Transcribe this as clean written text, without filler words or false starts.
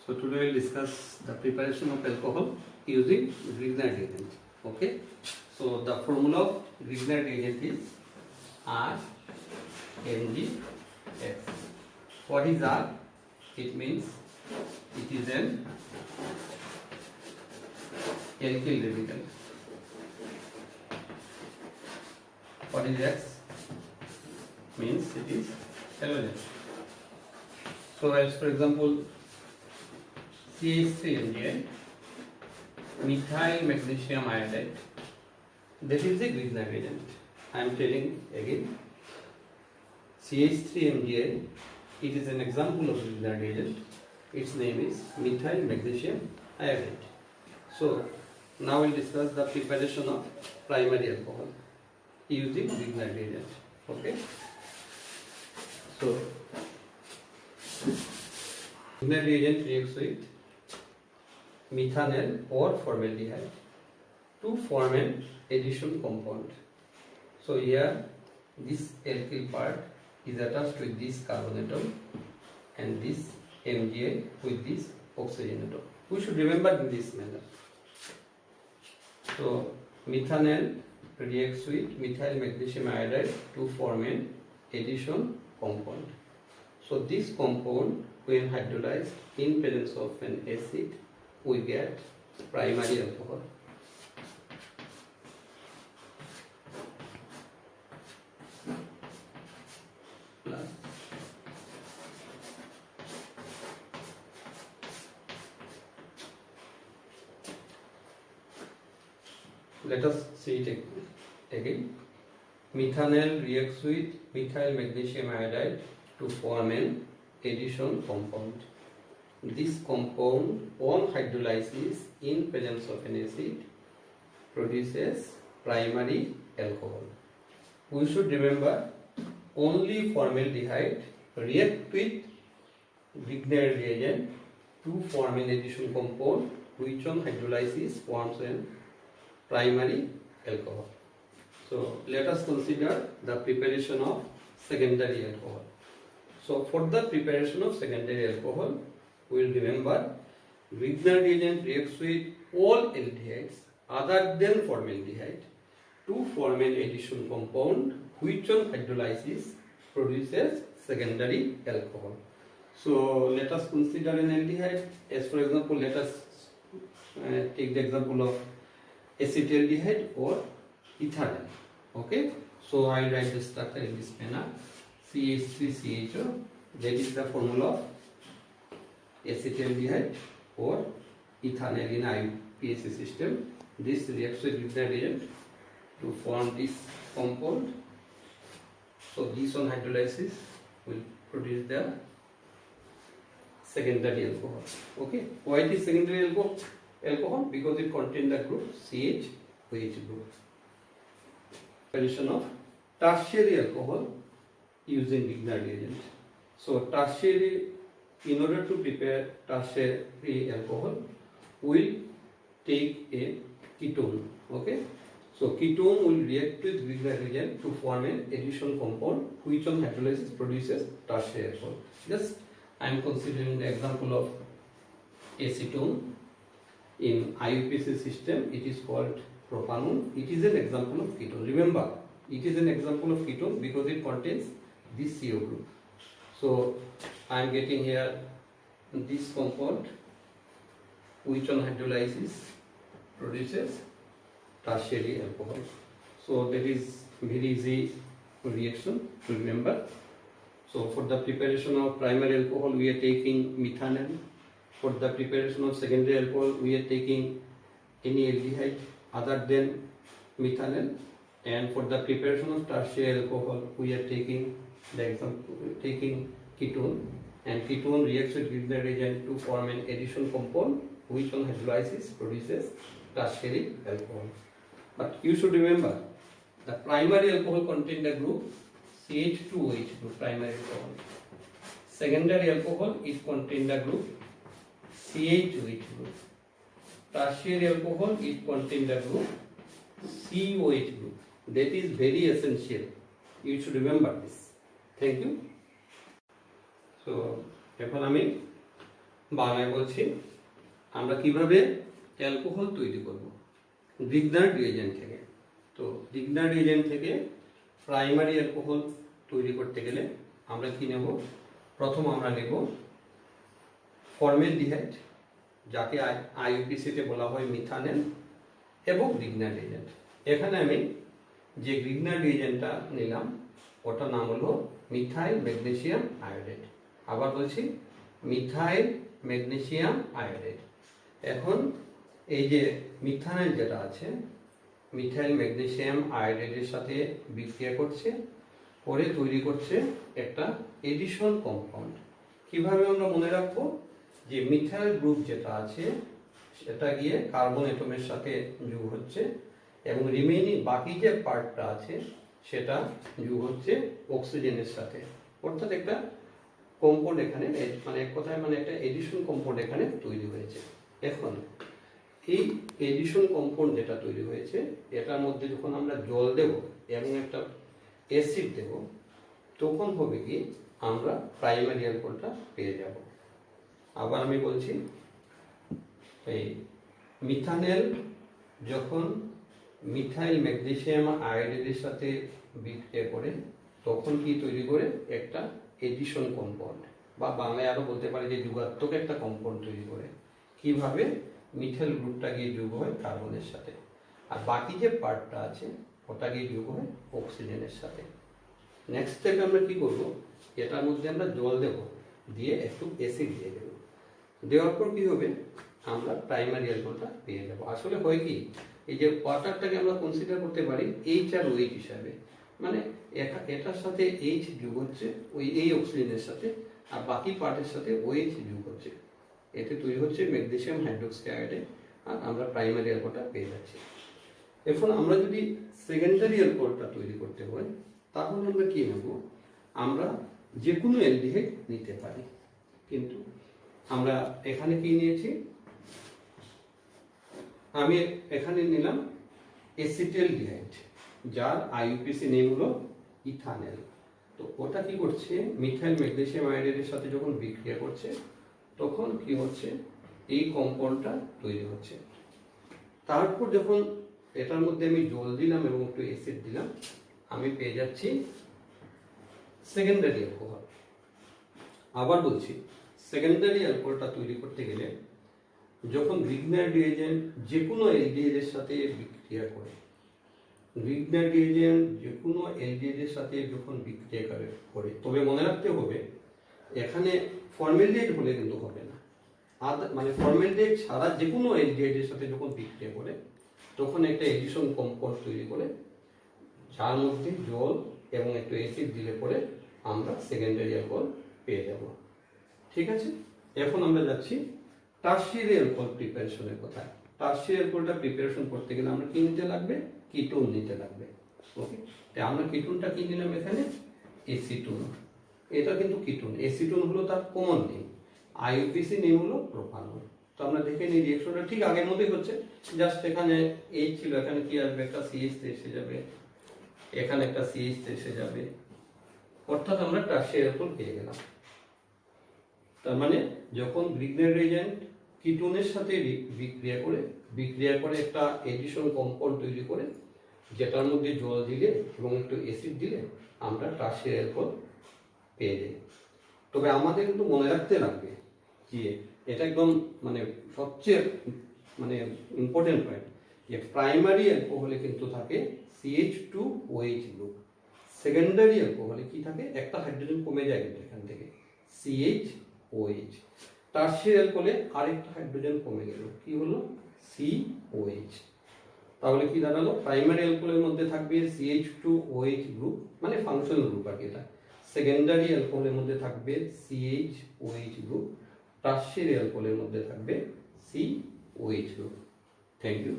So today we'll discuss the preparation of alcohol using Grignard reagent. Okay. So the formula of Grignard reagent is RMgX. What is R? It means it is an alkyl radical. What is X? Means it is halogen. So as for example, CH3MgI, methyl magnesium iodide, that is a Grignard reagent. I am telling again, CH3MgI, it is an example of Grignard reagent. Its name is methyl magnesium iodide. So now we'll discuss the preparation of primary alcohol using Grignard reagent. Okay. So Grignard reagent reacts with methanol or formaldehyde to form an addition compound. So here this alkyl part is attached with this carbon atom and this MgI with this oxygen atom. We should remember in this manner. So methanol reacts with methyl magnesium iodide to form an addition compound. So this compound, when hydrolyzed in presence of an acid, we get primary alcohol. Plus let us see it again. Methanol reacts with methyl magnesium iodide to form an addition compound. This compound, on hydrolysis in presence of an acid, produces primary alcohol. We should remember only formaldehyde react with Grignard reagent to form an addition compound which on hydrolysis forms an primary alcohol. So let us consider the preparation of secondary alcohol. So for the preparation of secondary alcohol, we will remember Grignard reagent reacts with all aldehydes other than formaldehyde to form an addition compound which on hydrolysis produces secondary alcohol. So let us consider an aldehyde. As for example, let us take the example of acetaldehyde or ethanol. Okay. So I write the structure in this manner: CH3CHO. That is the formula of acetaldehyde or ethanol in IUPAC system. This reacts with Grignard reagent to form this compound. So this on hydrolysis will produce the secondary alcohol. Okay. Why it is secondary alcohol? Because it contains the group CH-OH group. Preparation of tertiary alcohol using Grignard reagent. So tertiary, in order to prepare tertiary alcohol, we'll take a ketone. Okay. So ketone will react with Grignard reagent to form an addition compound which on hydrolysis produces tertiary alcohol. Just I am considering the example of acetone. In IUPAC system, it is called propanone. It is an example of ketone. Remember, it is an example of ketone because it contains this CO group. So I am getting here this compound which on hydrolysis produces tertiary alcohol. So that is very easy reaction to remember. So for the preparation of primary alcohol, we are taking methanol. For the preparation of secondary alcohol, we are taking any aldehyde other than methanol. And for the preparation of tertiary alcohol, we are taking ketone. And ketone reacts with Grignard reagent to form an addition compound which on hydrolysis produces tertiary alcohol. But you should remember, the primary alcohol contains the group CH2OH group, primary alcohol. Secondary alcohol, it contains the group CH-OH group. Tertiary alcohol, it contains the group COH group. That is very essential. You should remember this. Thank you. So এখন আমি বাংলায় বলছি আমরা কিভাবে alcohol তৈরি করব Grignard reagent থেকে। তো গ্রিগনার রিএজেন্ট থেকে প্রাইমারি অ্যালকোহল তৈরি করতে গেলে আমরা কি নেব? প্রথম আমরা নেব ফর্মালডিহাইড, যাকে আইইউপিসিতে বলা হয় মিথানেল, এবং গ্রিগনার রিএজেন্ট। এখানে আমি যে গ্রিগনার রিএজেন্টটা নিলাম ওটার নাম হলো মিথাইল ম্যাগনেসিয়াম আয়োডাইড। আবার বলছি মিথাইল ম্যাগনেসিয়াম আয়োডাইড। এখন এই যে মিথানেল যেটা আছে, মিথাইল ম্যাগনেসিয়াম আয়োডাইডের সাথে বিক্রিয়া করছে, পরে তৈরি করছে একটা এডিশন কম্পাউন্ড। কিভাবে আমরা মনে রাখবো? যে মিথাইল গ্রুপ যেটা আছে সেটা গিয়ে কার্বন অ্যাটমের সাথে যোগ হচ্ছে, এবং রিমেইনিং বাকি যে পার্টটা আছে সেটা যোগ হচ্ছে অক্সিজেনের সাথে। অর্থাৎ একটা কম্পাউন্ড এখানে, মানে এক কথায় মানে একটা এডিশন কম্পাউন্ড এখানে তৈরি হয়েছে। এখন এই এডিশন কম্পাউন্ড যেটা তৈরি হয়েছে এটার মধ্যে যখন আমরা জল দেব এবং একটা অ্যাসিড দেব, তখন হবে কি আমরা প্রাইমারি অ্যালকোহলটা পেয়ে যাব। আবার আমি বলছি, এই মিথানেল যখন মিথাইল ম্যাগনেসিয়াম আয়োডাইডের সাথে বিক্রিয়া করে তখন কি তৈরি করে? একটা এডিশন কম্পাউন্ড, বা বাংলায় আরো বলতে পারি যে যুগাত্মক একটা কম্পাউন্ড তৈরি করে। কিভাবে? মিথাইল গ্রুপটা গিয়ে যোগ হয় কার্বনের সাথে, আর বাকি যে পার্টটা আছে ওটা গিয়ে যোগ হয় অক্সিজেনের সাথে। নেক্সট স্টেপে আমরা কি করব? এটার মধ্যে আমরা জল দেব, দিয়ে একটু অ্যাসিড দিয়ে দেব। দেওয়ার পর কি হবে? আমরা প্রাইমারি অ্যালকোহলটা পেয়ে যাব। আসলে হয় কি, এই যে ওয়াটারটাকে আমরা কনসিডার করতে পারি এইচ আর ওএইচ হিসাবে, মানে এটার সাথে এইচ যোগ হচ্ছে ওই এই অক্সিজেনের সাথে, আর বাকি পার্টের সাথে ওএইচ যোগ হচ্ছে, এতে তৈরি হচ্ছে ম্যাগনেসিয়াম হাইড্রোক্সাইড, আর আমরা প্রাইমারি অ্যালকোহলটা পেয়ে যাচ্ছি। এখন আমরা যদি সেকেন্ডারি অ্যালকোহলটা তৈরি করতে হয় তাহলে আমরা কি নেব? আমরা যে কোনো অ্যালডিহাইড নিতে পারি, কিন্তু আমরা এখানে কি নিয়েছি? আমি এখানে নিলাম অ্যাসিটালডিহাইড, যার আইইউপিসি নেম হলো ইথানেল। তো ওটা কি করছে? মিথাইল ম্যাগনেসিয়াম আয়োডাইডের সাথে যখন বিক্রিয়া করছে তখন কি হচ্ছে? এই কম্পাউন্ডটা তৈরি হচ্ছে। তারপর যখন এটার মধ্যে আমি জল দিলাম এবং একটু অ্যাসিড দিলাম, আমি পেয়ে যাচ্ছি সেকেন্ডারি অ্যালকোহল। আবার বলছি, সেকেন্ডারি অ্যালকোহলটা তৈরি করতে গেলে যখন গ্রিগনার রিএজেন্ট যে কোনো অ্যালডিহাইডের সাথে বিক্রিয়া করে, গ্রিগনার রিএজেন্ট যে কোনো অ্যালডিহাইডের সাথে যখন বিক্রিয়া করে, তবে মনে রাখতে হবে এখানে ফর্মালডিহাইড হলে কিন্তু হবে না। মানে ফর্মালডিহাইড ছাড়া যে কোনো অ্যালডিহাইডের সাথে যখন বিক্রিয়া করে তখন একটা এডিশন কম্পাউন্ড তৈরি করে, যার মধ্যে জল এবং একটু অ্যাসিড দিলে পরে আমরা সেকেন্ডারি অ্যালকোহল পেয়ে যাব। ঠিক আছে, এখন আমরা যাচ্ছি টারশিয়ারি অ্যালকোহল প্রিপারেশনের কথা। টারশিয়ারি অ্যালকোহলটা প্রিপারেশন করতে গেলে আমরা কি নিতে লাগবে? কিটোন নিতে লাগবে। ওকে, তাই আমরা কিটোনটা কি নিলাম? এখানে এসিটোন। এটা কিন্তু কিটোন, এসিটোন হলো তার কমন নেম, আইইউপিসি নেম হলো প্রোপানল। তো আমরা দেখে নিই রিঅ্যাকশনটা ঠিক আগের মতোই হচ্ছে, জাস্ট এখানে এইচ ছিল, এখানে কি আসবে? একটা সিএইচ এসে যাবে, এখানে একটা সিএইচ এসে যাবে, অর্থাৎ আমরা টারশিয়ারি অ্যালকোহল পেয়ে গেলাম। তার মানে যখন গ্রিগনার রিএজেন্ট কিটোনের সাথে বিক্রিয়া করে একটা এডিশন কম্পাউন্ড তৈরি করে, যেটার মধ্যে জল দিলে এবং একটু অ্যাসিড দিলে আমরা টারশিয়ারি অ্যালকোহল পেয়ে যাই। তবে আমাদের কিন্তু মনে রাখতে লাগবে যে এটা একদম মানে সবচেয়ে মানে ইম্পর্টেন্ট পয়েন্ট, যে প্রাইমারি অ্যালকোহলে কিন্তু থাকে CH2OH গ্রুপ, সেকেন্ডারি অ্যালকোহলে কি থাকে? একটা হাইড্রোজেন কমে যায় কিন্তু এখান থেকে, CH-OH। টারশিয়ারি অ্যালকোহলে আরেকটা হাইড্রোজেন কমে গেল, কি হলো? COH। তাহলে কি দাঁড়ালো? প্রাইমারি অ্যালকোহলের মধ্যে থাকবে CH2OH গ্রুপ, মানে ফাংশনাল গ্রুপ আর কি এটা। সেকেন্ডারি অ্যালকোহলের মধ্যে থাকবে CH-OH গ্রুপ, টারশিয়ারি অ্যালকোহলের মধ্যে থাকবে COH গ্রুপ। Thank you.